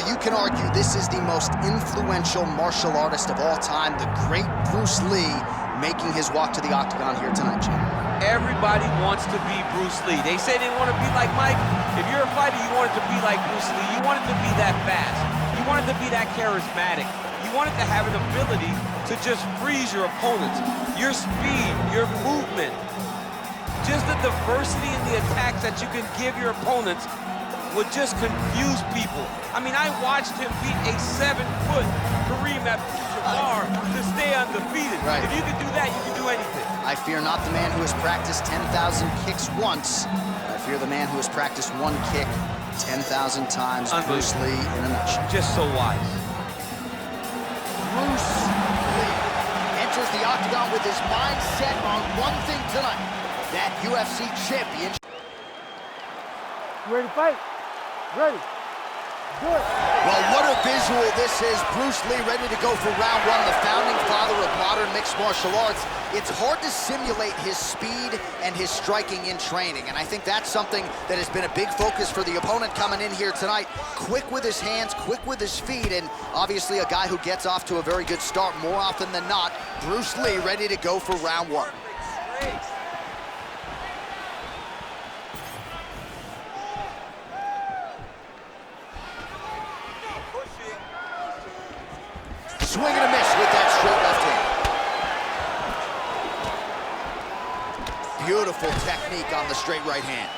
you can argue this is the most influential martial artist of all time, the great Bruce Lee, making his walk to the octagon here tonight, Jim. Everybody wants to be Bruce Lee. They say they want to be like Mike. If you're a fighter, you want it to be like Bruce Lee. You want it to be that fast. You want it to be that charismatic. You want it to have an ability to just freeze your opponents. Your speed, your movement, just the diversity in the attacks that you can give your opponents would just confuse people. I mean, I watched him beat a 7-foot Kareem Abdul-Jabbar to stay undefeated. Right. If you can do that, you can do anything. I fear not the man who has practiced 10,000 kicks once. I fear the man who has practiced one kick 10,000 times. Bruce Lee in a nutshell. Just so wise. Bruce Lee enters the octagon with his mind set on one thing tonight, that UFC championship. You ready to fight? Ready. Good. Well, what a visual this is. Bruce Lee ready to go for round one, the founding father of modern mixed martial arts. It's hard to simulate his speed and his striking in training, and I think that's something that has been a big focus for the opponent coming in here tonight. Quick with his hands, quick with his feet, and obviously a guy who gets off to a very good start more often than not. Bruce Lee ready to go for round one. Swing and a miss with that straight left hand. Beautiful technique on the straight right hand.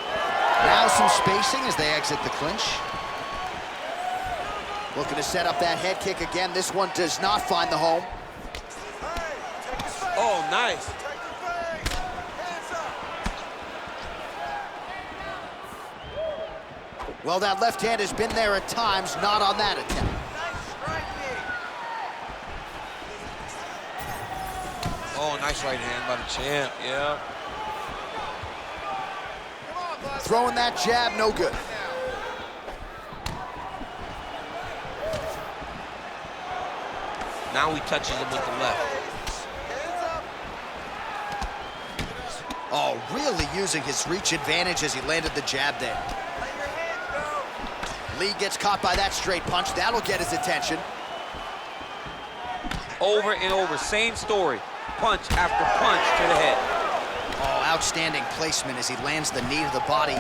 Now some spacing as they exit the clinch. Looking to set up that head kick again. This one does not find the home. Oh, nice. Well, that left hand has been there at times, not on that attempt. Oh, nice right hand by the champ, yeah. Throwing that jab, no good. Now he touches him with the left. Oh, really using his reach advantage as he landed the jab there. Lee gets caught by that straight punch. That'll get his attention. Over and over, same story. Punch after punch to the head. Oh, outstanding placement as he lands the knee to the body.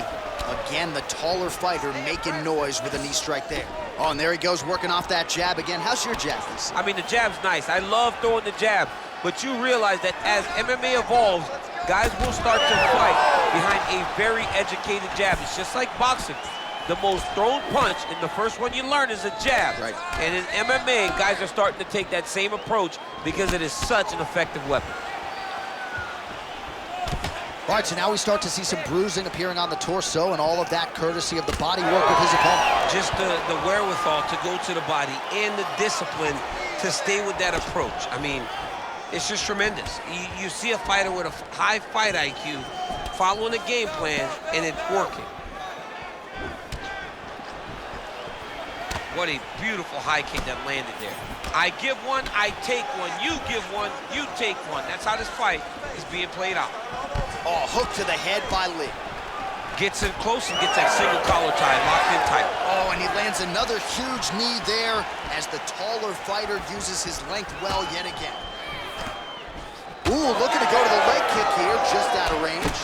Again, the taller fighter making noise with a knee strike there. Oh, and there he goes, working off that jab again. How's your jab, Lisa? I mean, the jab's nice. I love throwing the jab, but you realize that as MMA evolves, guys will start to fight behind a very educated jab. It's just like boxing. The most thrown punch, and the first one you learn is a jab. Right. And in MMA, guys are starting to take that same approach because it is such an effective weapon. All right, so now we start to see some bruising appearing on the torso, and all of that courtesy of the body work with his opponent. Just the wherewithal to go to the body and the discipline to stay with that approach. I mean, it's just tremendous. You see a fighter with a high fight IQ following a game plan, and it's working. What a beautiful high kick that landed there. I give one, I take one. You give one, you take one. That's how this fight is being played out. Oh, hook to the head by Lee. Gets in close and gets that single collar tie, locked in tight. Oh, and he lands another huge knee there as the taller fighter uses his length well yet again. Ooh, looking to go to the leg kick here, just out of range.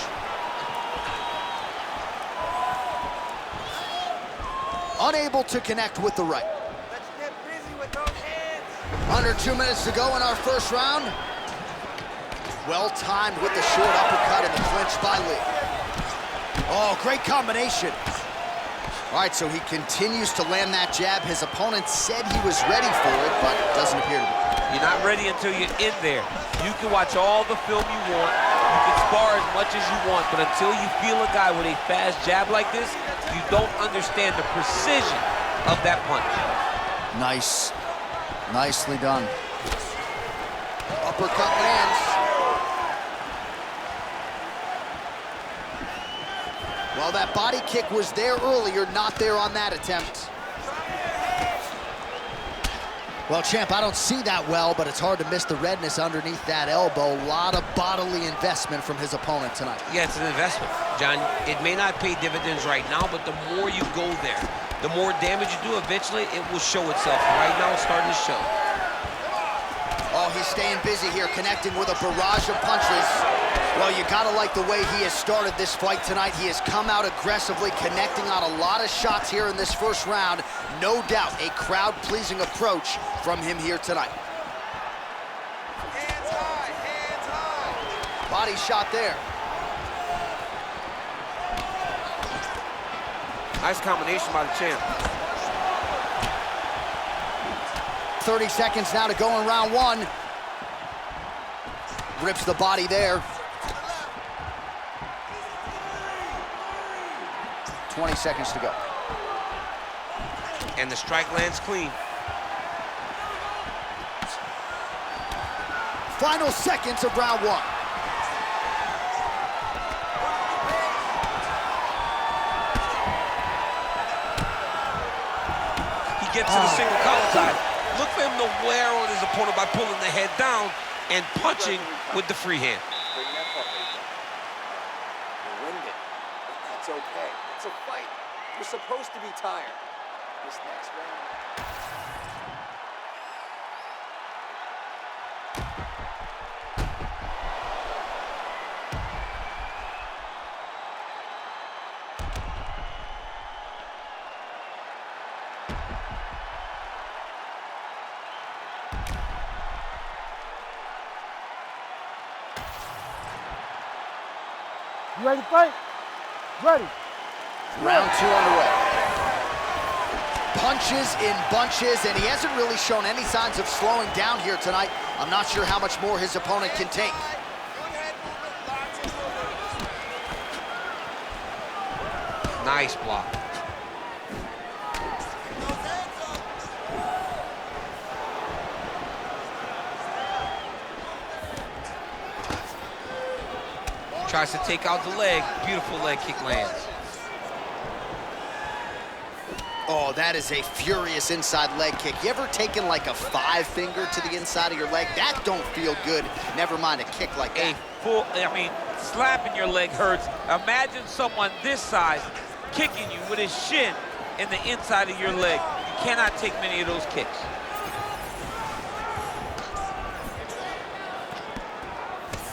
Unable to connect with the right. Let's get busy with those hands. Under 2 minutes to go in our first round. Well timed with the short uppercut in the clinch by Lee. Oh, great combination. All right, so he continues to land that jab. His opponent said he was ready for it, but it doesn't appear to be. You're not ready until you're in there. You can watch all the film you want. You can spar as much as you want, but until you feel a guy with a fast jab like this, you don't understand the precision of that punch. Nice. Nicely done. Uppercut lands. Well, that body kick was there earlier, not there on that attempt. Well, champ, I don't see that well, but it's hard to miss the redness underneath that elbow. A lot of bodily investment from his opponent tonight. Yeah, it's an investment, John. It may not pay dividends right now, but the more you go there, The more damage you do, eventually it will show itself. Right now, it's starting to show. Oh, he's staying busy here, connecting with a barrage of punches. Well, you gotta like the way he has started this fight tonight. He has come out aggressively, connecting on a lot of shots here in this first round. No doubt, a crowd-pleasing approach from him here tonight. Hands high, hands high. Body shot there. Nice combination by the champ. 30 seconds now to go in round one. Rips the body there. 20 seconds to go. And the strike lands clean. Final seconds of round one. He gets to the single collar tie. Look for him to wear on his opponent by pulling the head down and punching with the free hand. Bring that puppy. You're winded, but that's okay. It's a fight. You're supposed to be tired. This next round. You ready to fight? Ready. Round two underway. Punches in bunches, and he hasn't really shown any signs of slowing down here tonight. I'm not sure how much more his opponent can take. Nice block. Tries to take out the leg. Beautiful leg kick lands. Oh, that is a furious inside leg kick. You ever taken like a 5-finger to the inside of your leg? That don't feel good. Never mind a kick like that. Slapping your leg hurts. Imagine someone this size kicking you with his shin in the inside of your leg. You cannot take many of those kicks.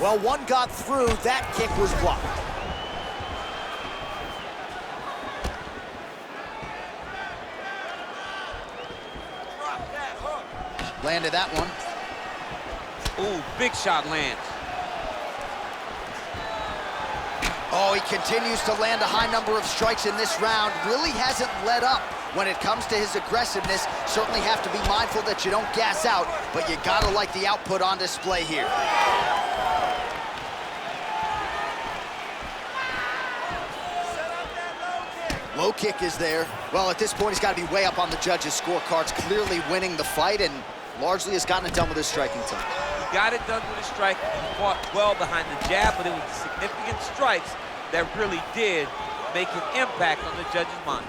Well, one got through. That kick was blocked. Landed that one. Ooh, big shot lands. Oh, he continues to land a high number of strikes in this round. Really hasn't let up when it comes to his aggressiveness. Certainly have to be mindful that you don't gas out, but you gotta like the output on display here. Low kick is there. Well, at this point, he's got to be way up on the judges' scorecards, clearly winning the fight, and largely has gotten it done with his striking time. He got it done with his striking. He fought well behind the jab, but it was significant strikes that really did make an impact on the judges' minds.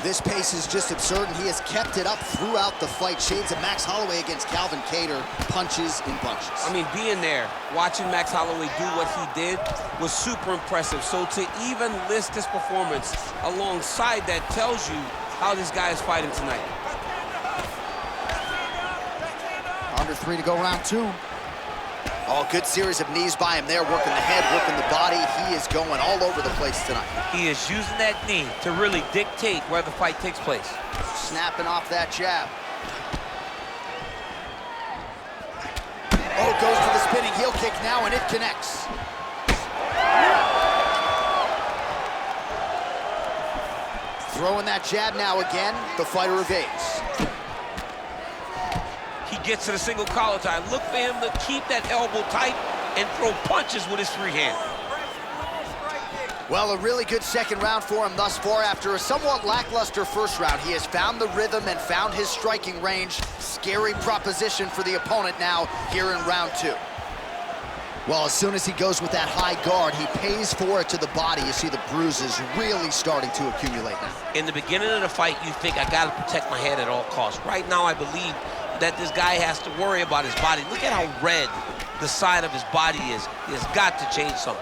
This pace is just absurd, and he has kept it up throughout the fight. Shades of Max Holloway against Calvin Kattar, punches in bunches. I mean, being there, watching Max Holloway do what he did was super impressive. So to even list this performance alongside that tells you how this guy is fighting tonight. Under 3 to go, round 2. Oh, good series of knees by him there, working the head, working the body. He is going all over the place tonight. He is using that knee to really dictate where the fight takes place. Snapping off that jab. Oh, goes to the spinning heel kick now, and it connects. Throwing that jab now again, the fighter evades. He gets to the single collar tie. Look for him to keep that elbow tight and throw punches with his free hand. Well, a really good second round for him thus far. After a somewhat lackluster first round, he has found the rhythm and found his striking range. Scary proposition for the opponent now here in round 2. Well, as soon as he goes with that high guard, he pays for it to the body. You see the bruises really starting to accumulate now. In the beginning of the fight, you think, I gotta protect my head at all costs. Right now, I believe that this guy has to worry about his body. Look at how red the side of his body is. He has got to change something.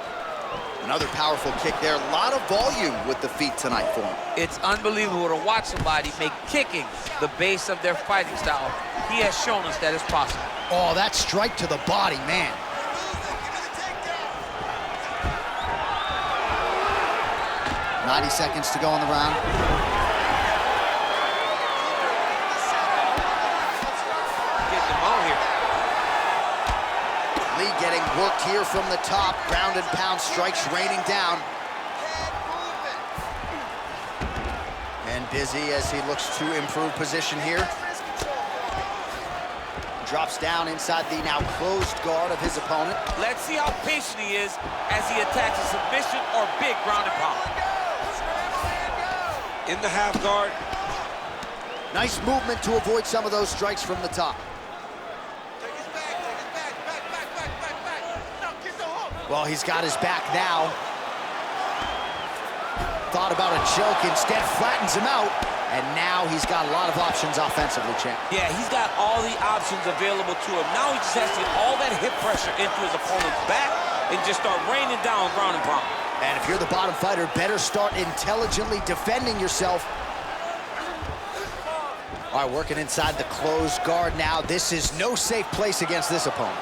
Another powerful kick there. A lot of volume with the feet tonight for him. It's unbelievable to watch somebody make kicking the base of their fighting style. He has shown us that it's possible. Oh, that strike to the body, man. "90 seconds to go in the round. Getting them on here. Lí getting worked here from the top. Ground and pound strikes raining down. And busy as he looks to improve position here. Drops down inside the now closed guard of his opponent. Let's see how patient he is as he attacks a submission or big ground and pound. In the half guard. Nice movement to avoid some of those strikes from the top. Well, he's got his back now. Thought about a choke, instead flattens him out. And now he's got a lot of options offensively, champ. Yeah, he's got all the options available to him. Now he just has to get all that hip pressure into his opponent's back and just start raining down ground and pound. And if you're the bottom fighter, better start intelligently defending yourself. All right, working inside the closed guard now. This is no safe place against this opponent.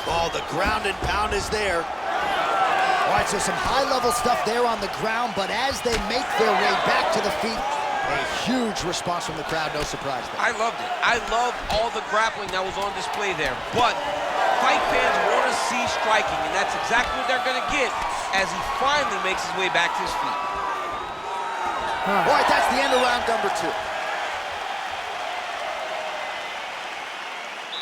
Oh, the ground and pound is there. All right, so some high-level stuff there on the ground, but as they make their way back to the feet, a huge response from the crowd, no surprise there. I loved it. I loved all the grappling that was on display there. But fight fans want to see striking, and that's exactly what they're going to get as he finally makes his way back to his feet. All right, that's the end of round number 2.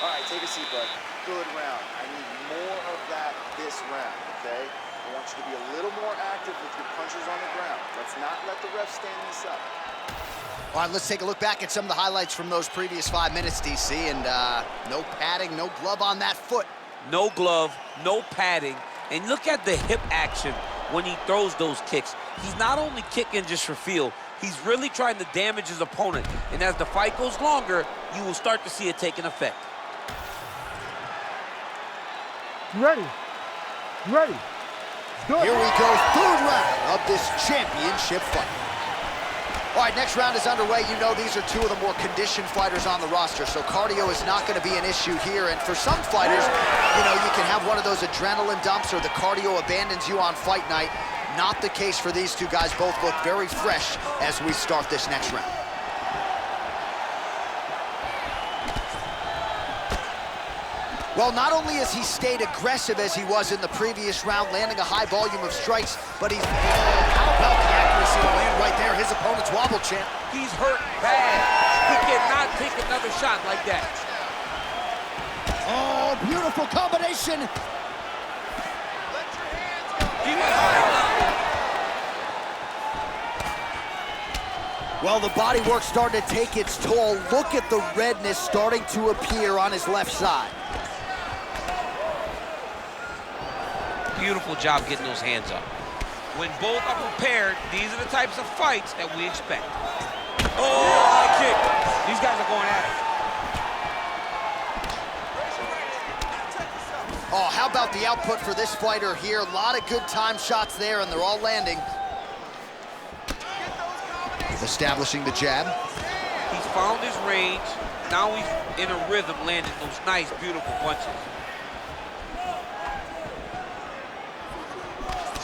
All right, take a seat, bud. Good round. I need more of that this round, okay? I want you to be a little more active with your punches on the ground. Let's not let the ref stand this up. All right, let's take a look back at some of the highlights from those previous 5 minutes, DC, and no padding, no glove on that foot. No glove, no padding, and look at the hip action when he throws those kicks. He's not only kicking just for feel, he's really trying to damage his opponent, and as the fight goes longer, you will start to see it taking effect. You ready? You ready? Good. Here we go, 3rd round of this championship fight. All right, next round is underway. You know these are 2 of the more conditioned fighters on the roster, so cardio is not going to be an issue here. And for some fighters, you know, you can have one of those adrenaline dumps or the cardio abandons you on fight night. Not the case for these 2 guys. Both look very fresh as we start this next round. Well, not only has he stayed aggressive as he was in the previous round, landing a high volume of strikes, but he's... how about the accuracy to land right there? His opponent's wobble, champ. He's hurt bad. He cannot take another shot like that. Oh, beautiful combination. He went high. Well, the body work starting to take its toll. Look at the redness starting to appear on his left side. Beautiful job getting those hands up. When both are prepared, these are the types of fights that we expect. Oh, high kick. These guys are going at it. Oh, how about the output for this fighter here? A lot of good time shots there, and they're all landing. Establishing the jab. He's found his range. Now he's in a rhythm, landing those nice, beautiful punches.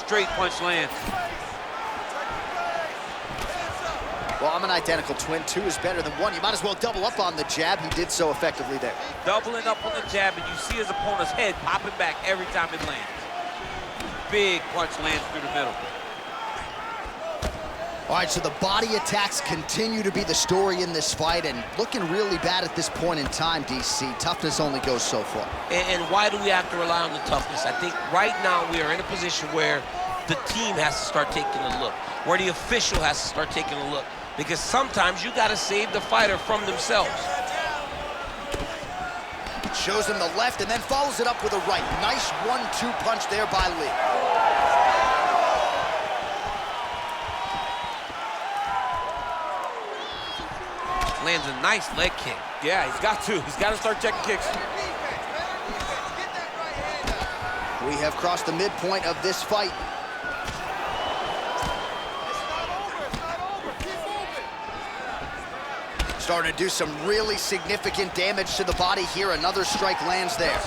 Straight punch lands. Well, I'm an identical twin. 2 is better than 1. You might as well double up on the jab. He did so effectively there. Doubling up on the jab, and you see his opponent's head popping back every time it lands. Big punch lands through the middle. All right, so the body attacks continue to be the story in this fight, and looking really bad at this point in time, DC. Toughness only goes so far. And why do we have to rely on the toughness? I think right now we are in a position where the team has to start taking a look, where the official has to start taking a look, because sometimes you got to save the fighter from themselves. Shows him the left and then follows it up with a right. Nice 1-2 punch there by Lí. Lands a nice leg kick. Yeah, he's got to. He's got to start checking kicks. We have crossed the midpoint of this fight. Starting to do some really significant damage to the body here. Another strike lands there.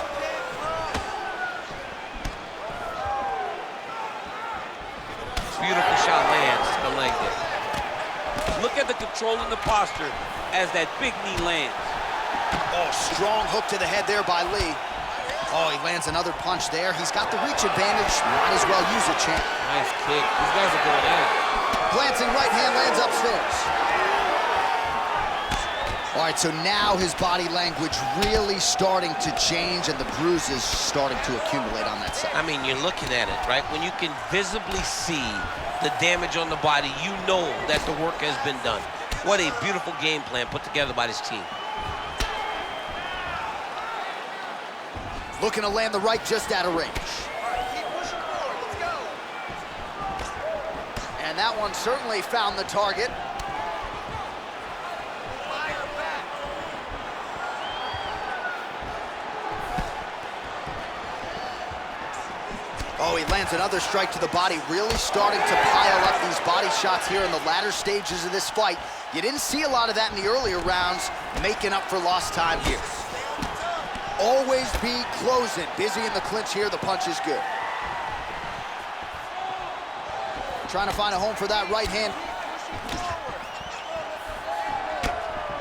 Beautiful shot lands to the leg there. Look at the control and the posture as that big knee lands. Oh, strong hook to the head there by Lí. Oh, he lands another punch there. He's got the reach advantage. Might as well use it, champ. Nice kick. These guys are going in. Glancing right hand lands upstairs. All right, so now his body language really starting to change and the bruises starting to accumulate on that side. I mean, you're looking at it, right? When you can visibly see the damage on the body, you know that the work has been done. What a beautiful game plan put together by this team. Looking to land the right just out of range. All right, keep pushing forward. Let's go. And that one certainly found the target. Oh, he lands another strike to the body, really starting to pile up these body shots here in the latter stages of this fight. You didn't see a lot of that in the earlier rounds, making up for lost time here. Always be closing. Busy in the clinch here, the punch is good. Trying to find a home for that right hand.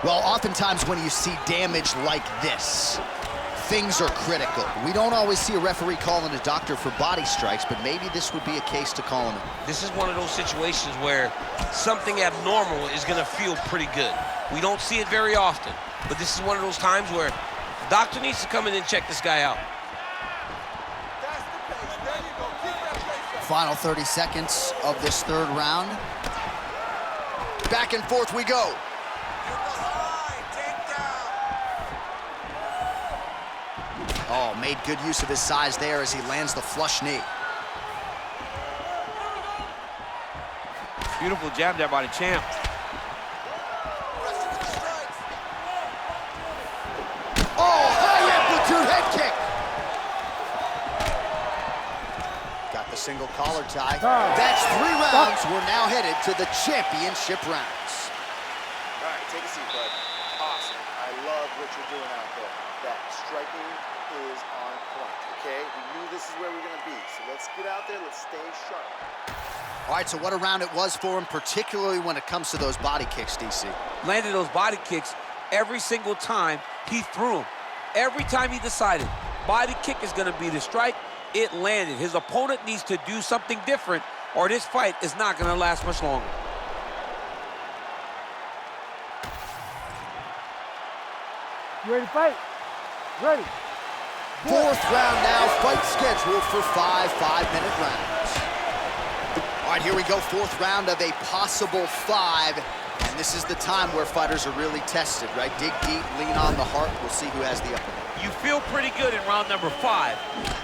Well, oftentimes when you see damage like this, things are critical. We don't always see a referee calling a doctor for body strikes, but maybe this would be a case to call him. This is one of those situations where something abnormal is going to feel pretty good. We don't see it very often, but this is one of those times where the doctor needs to come in and check this guy out. That's the pace. There you go. Keep that pace up. Final 30 seconds of this third round. Back and forth we go. Oh, made good use of his size there as he lands the flush knee. Beautiful jab there by the champ. Oh, high amplitude head kick. Got the single collar tie. That's 3 rounds. We're now headed to the championship rounds. All right, take a seat, bud. Awesome. I love what you're doing out there. That striking is on point, okay? We knew this is where we're gonna be, so let's get out there, let's stay sharp. All right, so what a round it was for him, particularly when it comes to those body kicks, DC. Landed those body kicks every single time he threw them. Every time he decided body kick is gonna be the strike, it landed. His opponent needs to do something different or this fight is not gonna last much longer. You ready to fight? Ready. Fourth round now, fight scheduled for 5 5-minute rounds. All right, here we go, fourth round of a possible 5. And this is the time where fighters are really tested, right? Dig deep, lean on the heart. We'll see who has the upper hand. You feel pretty good in round number 5.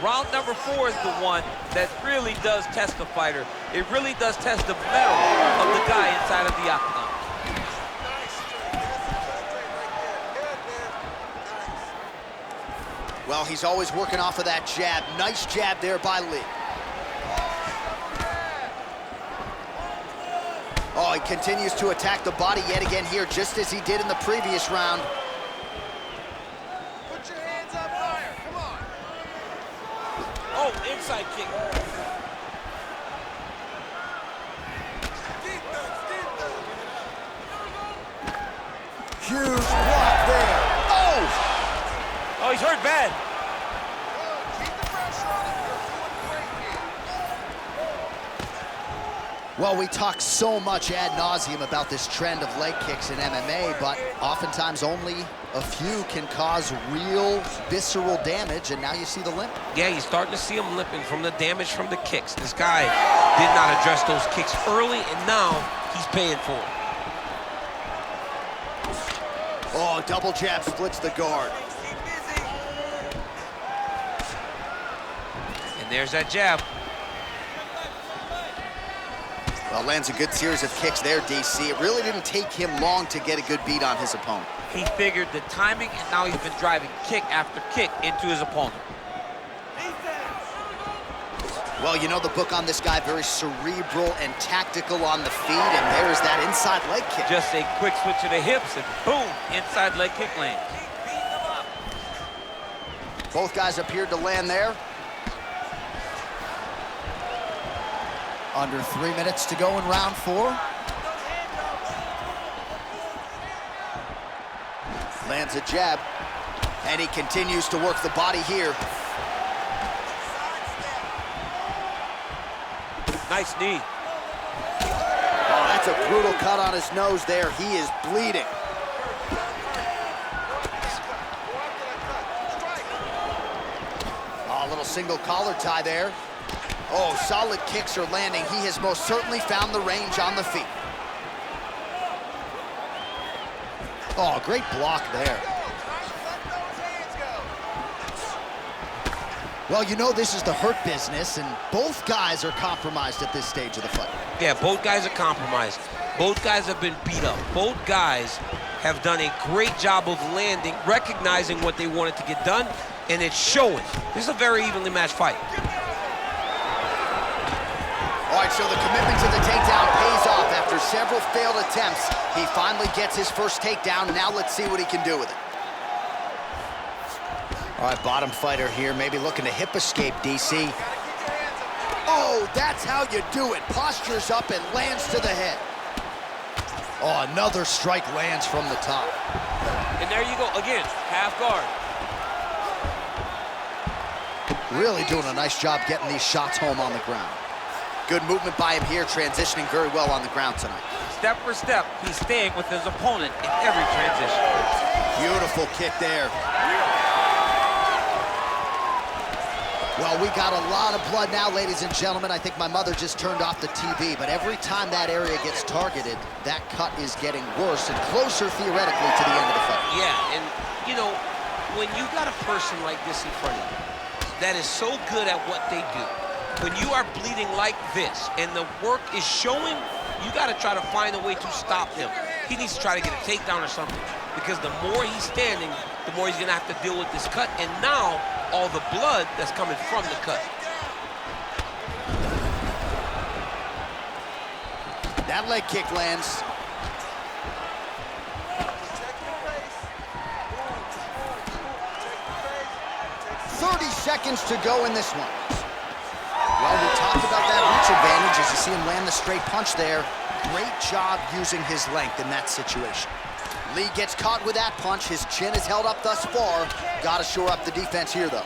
Round number 4 is the one that really does test the fighter. It really does test the mettle of the guy inside of the octagon. Well, he's always working off of that jab. Nice jab there by Lí. Oh, he continues to attack the body yet again here, just as he did in the previous round. Put your hands up higher, come on. Oh, inside kick. Huge block there. Oh! Oh, he's hurt bad. Keep the pressure on him. You're doing great here. Well, we talk so much ad nauseum about this trend of leg kicks in MMA, but oftentimes only a few can cause real visceral damage, and now you see the limp. Yeah, you're starting to see him limping from the damage from the kicks. This guy did not address those kicks early, and now he's paying for it. Oh, double jab splits the guard. And there's that jab. Well, lands a good series of kicks there, DC. It really didn't take him long to get a good beat on his opponent. He figured the timing, and now he's been driving kick after kick into his opponent. Well, you know the book on this guy, very cerebral and tactical on the feet, and there's that inside leg kick. Just a quick switch of the hips, and boom, inside leg kick lands. Both guys appeared to land there. Under 3 minutes to go in round 4. Lands a jab, and he continues to work the body here. Nice knee. Oh, that's a brutal cut on his nose there. He is bleeding. Oh, a little single collar tie there. Oh, solid kicks are landing. He has most certainly found the range on the feet. Oh, great block there. Well, you know this is the hurt business, and both guys are compromised at this stage of the fight. Yeah, both guys are compromised. Both guys have been beat up. Both guys have done a great job of landing, recognizing what they wanted to get done, and it's showing. This is a very evenly matched fight. All right, so the commitment to the takedown pays off. After several failed attempts, he finally gets his first takedown. Now let's see what he can do with it. All right, bottom fighter here, maybe looking to hip escape, DC. Oh, that's how you do it. Postures up and lands to the head. Oh, another strike lands from the top. And there you go, again, half guard. Really doing a nice job getting these shots home on the ground. Good movement by him here, transitioning very well on the ground tonight. Step for step, he's staying with his opponent in every transition. Beautiful kick there. Well, we got a lot of blood now, ladies and gentlemen. I think my mother just turned off the TV, but every time that area gets targeted, that cut is getting worse and closer, theoretically, to the end of the fight. Yeah, and, you know, when you got a person like this in front of you that is so good at what they do, when you are bleeding like this and the work is showing, you got to try to find a way to stop him. He needs to try to get a takedown or something, because the more he's standing, the more he's going to have to deal with this cut, and now all the blood that's coming from the cut. That leg kick lands. Seconds to go in this one. Well, we talked about that reach advantage as you see him land the straight punch there. Great job using his length in that situation. Lee gets caught with that punch. His chin is held up thus far. Got to shore up the defense here, though.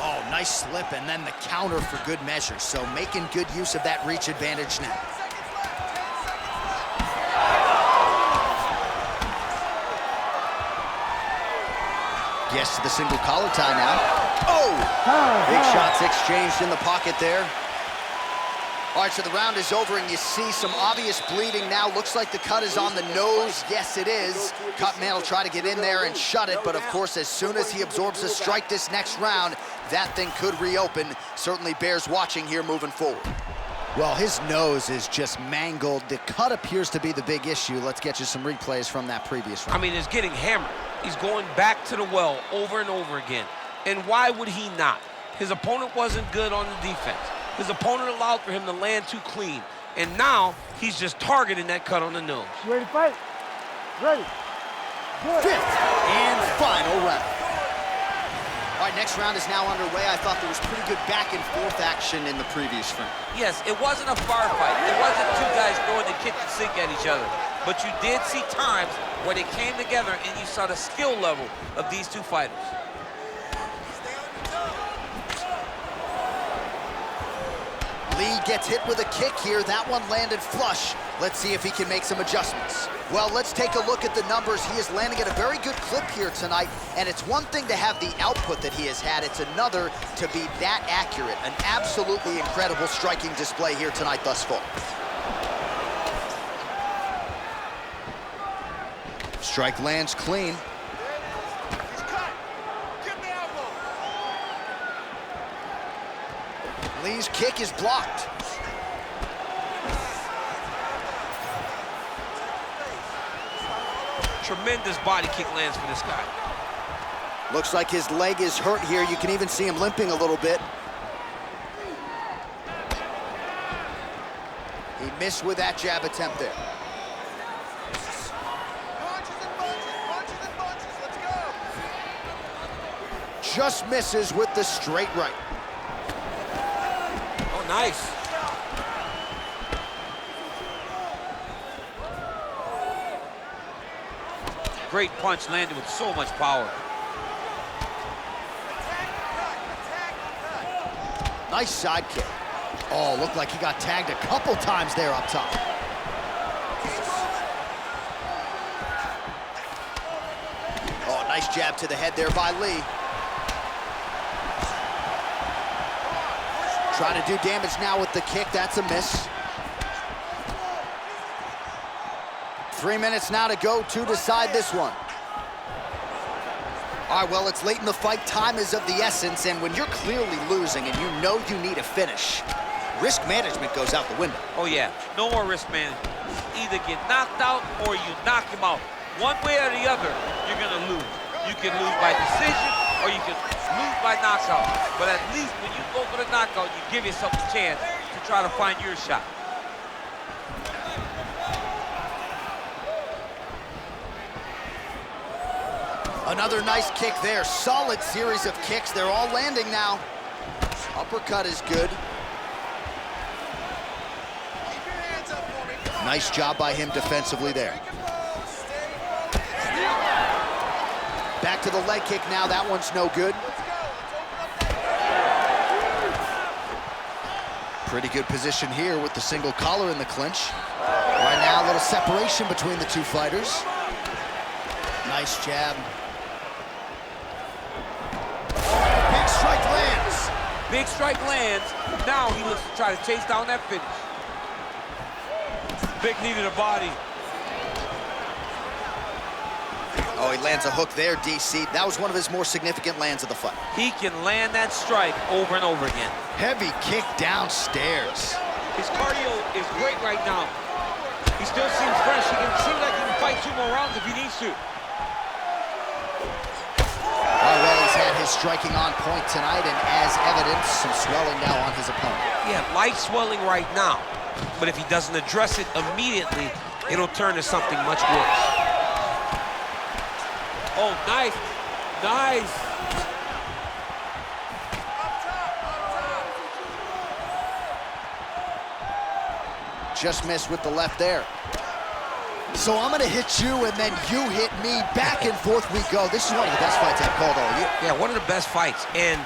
Oh, nice slip, and then the counter for good measure. So making good use of that reach advantage now. Gets to the single collar tie now. Oh! Big shots exchanged in the pocket there. All right, so the round is over, and you see some obvious bleeding now. Looks like the cut is on the nose. Yes, it is. Cutman will try to get in there and shut it, but of course, as soon as he absorbs a strike this next round, that thing could reopen. Certainly bears watching here moving forward. Well, his nose is just mangled. The cut appears to be the big issue. Let's get you some replays from that previous round. I mean, it's getting hammered. He's going back to the well over and over again. And why would he not? His opponent wasn't good on the defense. His opponent allowed for him to land too clean. And now he's just targeting that cut on the nose. You ready to fight? Ready. Good. Fifth and final round. All right, next round is now underway. I thought there was pretty good back and forth action in the previous round. Yes, it wasn't a bar fight. It wasn't two guys throwing the kitchen sink at each other. But you did see times where they came together and you saw the skill level of these two fighters. Lee gets hit with a kick here. That one landed flush. Let's see if he can make some adjustments. Well, let's take a look at the numbers. He is landing at a very good clip here tonight, and it's one thing to have the output that he has had. It's another to be that accurate. An absolutely incredible striking display here tonight thus far. Strike lands clean. Lee's kick is blocked. Tremendous body kick lands for this guy. Looks like his leg is hurt here. You can even see him limping a little bit. He missed with that jab attempt there. Punches and bunches, let's go. Just misses with the straight right. Oh, nice. Great punch landed with so much power. Nice side kick. Oh, looked like he got tagged a couple times there up top. Oh, nice jab to the head there by Lí. Trying to do damage now with the kick. That's a miss. 3 minutes now to go to decide this one. All right, well, it's late in the fight. Time is of the essence, and when you're clearly losing and you know you need a finish, risk management goes out the window. Oh, yeah. No more risk management. Either get knocked out or you knock him out. One way or the other, you're going to lose. You can lose by decision or you can lose by knockout. But at least when you go for the knockout, you give yourself a chance to try to find your shot. Another nice kick there. Solid series of kicks. They're all landing now. Uppercut is good. Nice job by him defensively there. Back to the leg kick now. That one's no good. Pretty good position here with the single collar in the clinch. Right now, a little separation between the two fighters. Nice jab. Big strike lands. Big strike lands. Now he looks to try to chase down that finish. Big knee to the body. Oh, he lands a hook there, DC. That was one of his more significant lands of the fight. He can land that strike over and over again. Heavy kick downstairs. His cardio is great right now. He still seems fresh. He seems like he can fight 2 more rounds if he needs to. Oh, well, he's had his striking on point tonight, and as evidence, some swelling now on his opponent. Yeah, light swelling right now. But if he doesn't address it immediately, it'll turn to something much worse. Oh, nice. Nice. Just missed with the left there. So I'm gonna hit you and then you hit me. Back and forth we go. This is one of the best fights I've called all year. Yeah, one of the best fights. And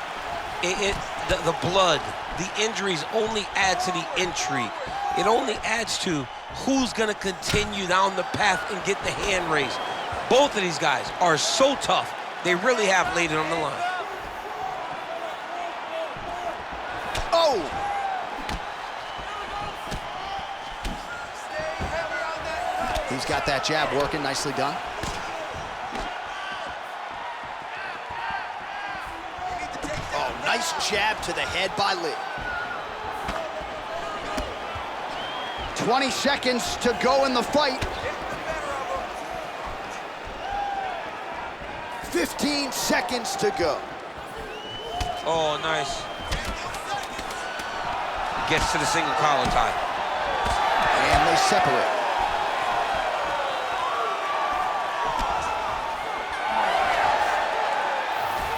the blood, the injuries only add to the intrigue. It only adds to who's gonna continue down the path and get the hand raised. Both of these guys are so tough. They really have laid it on the line. Oh! He's got that jab working, nicely done. Oh, nice jab to the head by Lí. 20 seconds to go in the fight. 15 seconds to go. Oh, nice. Gets to the single collar tie. And they separate.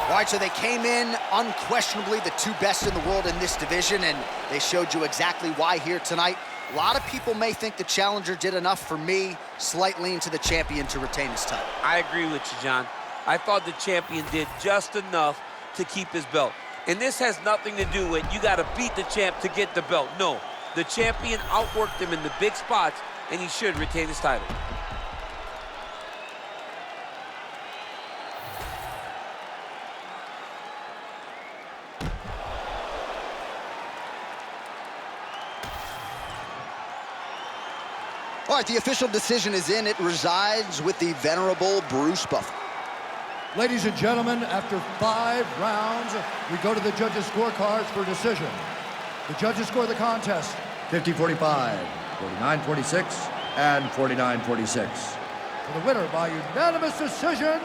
All right, so they came in unquestionably the 2 best in the world in this division, and they showed you exactly why here tonight. A lot of people may think the challenger did enough. For me, slight lean to the champion to retain his title. I agree with you, John. I thought the champion did just enough to keep his belt. And this has nothing to do with you got to beat the champ to get the belt. No, the champion outworked him in the big spots, and he should retain his title. All right, the official decision is in. It resides with the venerable Bruce Buffer. Ladies and gentlemen, after 5 rounds, we go to the judges' scorecards for decision. The judges score the contest 50-45, 49-46, and 49-46. For the winner by unanimous decision,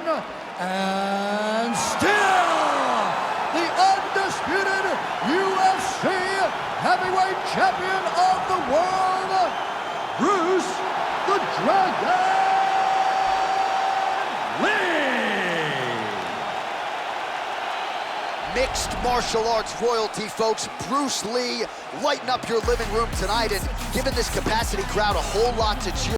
and still the undisputed UFC heavyweight champion of the world, Dragon Lee! Mixed martial arts royalty, folks. Bruce Lee, lighten up your living room tonight and giving this capacity crowd a whole lot to cheer.